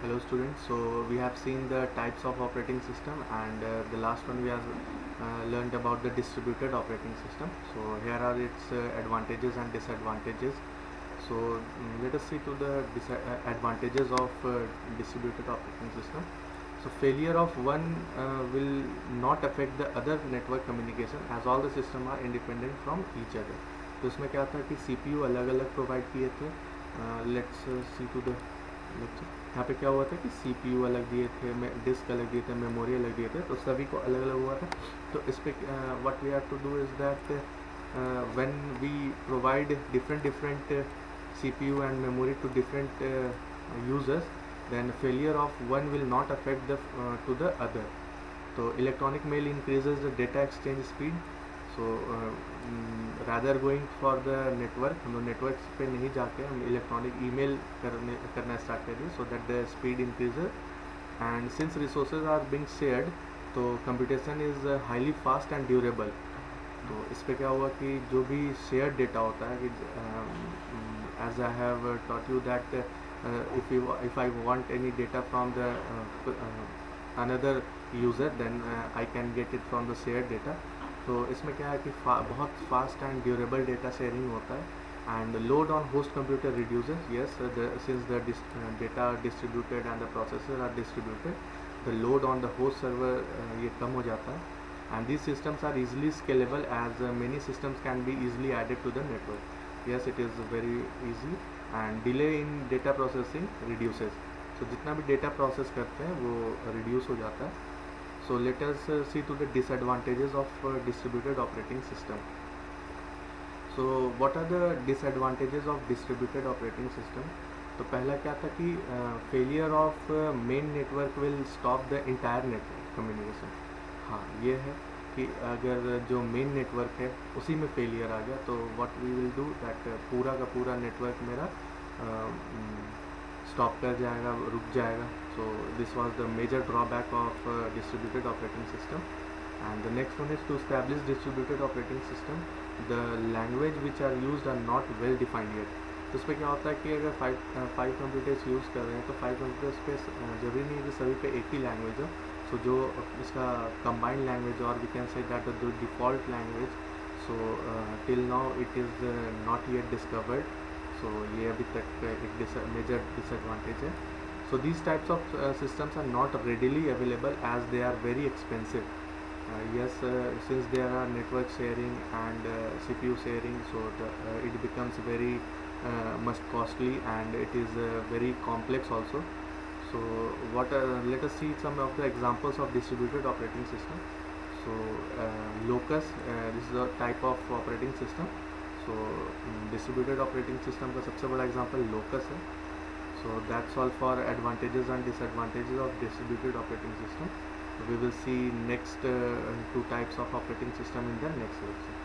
Hello students, so we have seen the types of operating system, and the last one we have learned about the distributed operating system. So here are its advantages and disadvantages. So let us see to the advantages of distributed operating system. So failure of one will not affect the other network communication as all the system are independent from each other. तो इसमें क्या था कि CPU अलग अलग provide किए थे. Let's see to the lecture. यहाँ पे क्या हुआ था कि CPU अलग दिए थे, डिस्क अलग दिए थे, मेमोरी अलग दिए थे, तो सभी को अलग अलग हुआ था. तो इस पे what we have to do is that when we provide different CPU and memory to different users, then failure of one will not affect the to the other. So electronic mail increases the data exchange speed. So rather going for the network, हम लोग network पे नहीं जाके हम electronic email करना start कर दिए, so that the speed increases. And since resources are being shared, तो computation is highly fast and durable. तो इस पे क्या हुआ कि जो भी शेयर डेटा होता है कि as I have taught you that if I want any data from the another user, then I can get it from the shared data. तो इसमें क्या है कि बहुत fast and durable data sharing होता है. And load on host computer reduces. Yes, since the data are distributed and the processors are distributed, the load on the host server ये कम हो जाता है. And these systems are easily scalable as many systems can be easily added to the network. Yes, it is very easy. And delay in data processing reduces. So जितना भी data process करते हैं वो reduce हो जाता है. So let us see to the disadvantages of distributed operating system. So what are the disadvantages of distributed operating system? तो पहला क्या था कि failure of main network will stop the entire network communication. हाँ, ये है कि अगर जो मेन नेटवर्क है उसी में फेलियर आ गया तो what we will do that पूरा का पूरा नेटवर्क मेरा स्टॉप कर जाएगा, रुक जाएगा. So this was the major drawback of distributed operating system. And the next one is to establish distributed operating system. The language which are used are not well defined yet. तो इस पर क्या होता है कि अगर फाइव कंप्यूटर्स यूज़ कर रहे हैं तो फाइव कंप्यूटर्स पे जरूरी नहीं है कि सभी पे एक ही लैंग्वेज हो. सो जो इसका कंबाइंड लैंग्वेज और we can say that the default language. So till now it is not yet discovered. So ये अभी तक एक मेजर डिसएडवांटेज है. So these types of systems are not readily available as they are very expensive. Yes, since there are network sharing and CPU sharing, so it becomes very much costly and it is very complex also. So let us see some of the examples of distributed operating system. So Locus, this is a type of operating system. So distributed operating system का सबसे बड़ा example Locus है. So that's all for advantages and disadvantages of distributed operating system. We will see next two types of operating system in the next lecture.